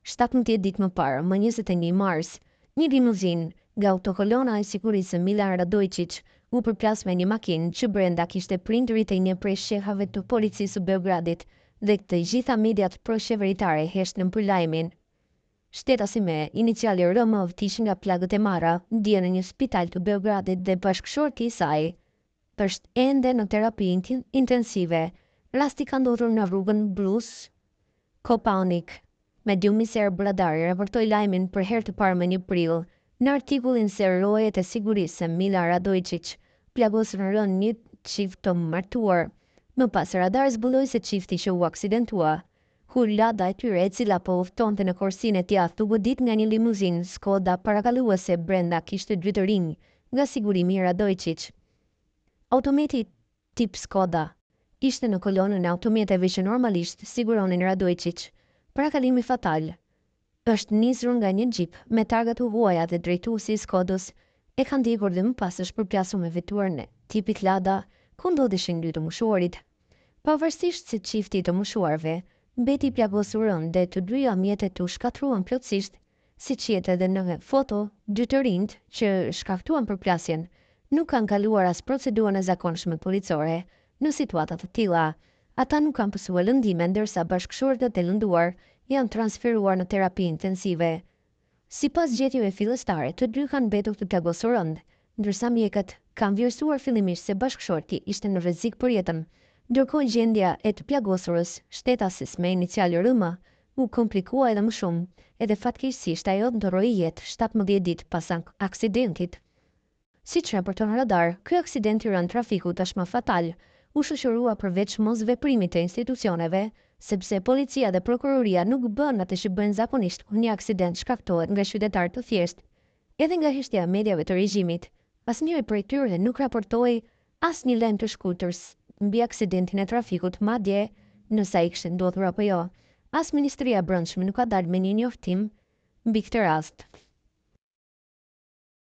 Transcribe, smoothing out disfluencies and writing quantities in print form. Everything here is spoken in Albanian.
17 ditë më parë, më 21 mars, një limuzin nga autokolona e sigurisë Milan Radojčić u përplas me një makinë që brenda kishte prindërit e një prej shehave të policisë së Beogradit dhe të gjitha mediat pro-qeveritare heshtën për lajmin. Shtetasi me iniciali RM vtish nga plagët e marra, ndjen në një spital të Beogradit dhe bashkëshorti i saj është ende në terapi intensive. Rasti ka ndodhur në rrugën Brus Kopaonik. Mediumi Ser Bradari raportoi lajmin për herë të parë më 1 prill në artikullin se rojet e sigurisë se Milan Radojčić plagosën rënë një çift të martuar. Më pas radar zbuloi se çifti që u aksidentua lada e tyre e cila po uftonte në korsinë e tij u godit nga një limuzinë Skoda parakaluese brenda kishte 2 të rinj nga sigurimi i Radojčić. Automjeti tip Skoda ishte në kolonën e automjeteve që normalisht siguronin Radojčić. Parakalimi fatal është nisur nga një xhip me targa të huaja dhe drejtuesi i Skodës e ka ndjekur dhe më pas është përplasur me veturën e tipit Lada ku ndodheshin 2 të moshuarit. Pavarësisht se çifti të moshuarve mbeti plagosur rënd dhe të 2 mjetet u shkatruan plotësisht, siç jetë edhe në foto, 2 të rinjt që shkaktuan përplasjen nuk kanë kaluar as procedurën e zakonshme policore. Në situata të tilla, ata nuk kanë pësuar lëndime ndërsa bashkëshortët e lënduar janë transferuar në terapi intensive. Sipas gjetjeve fillestare, të 2 kanë mbetur të plagosur rënd, ndërsa mjekët kanë vlerësuar fillimisht se bashkëshorti ishte në rrezik për jetën. Ndërkohë gjendja e të plagosurës, shtetasis me inicial RM, u komplikua edhe më shumë, edhe fatkeqësisht ajo ndoroi jetë 17 ditë pas aksidentit. Siç raporton Radar, ky aksident i rënd trafiku tashmë fatal u shoqërua përveç mosveprimit të institucioneve, sepse policia dhe prokuroria nuk bën atë që bëjnë zakonisht kur një aksident shkaktohet nga qytetar të thjeshtë, edhe nga heshtja e mediave të regjimit. Asnjëri prej tyre nuk raportoi asnjë lajm të shkurtër mbi aksidentin e trafikut, madje nëse ai kishte ndodhur apo jo. As Ministria e Brendshme nuk ka dalë me një njoftim mbi këtë rast.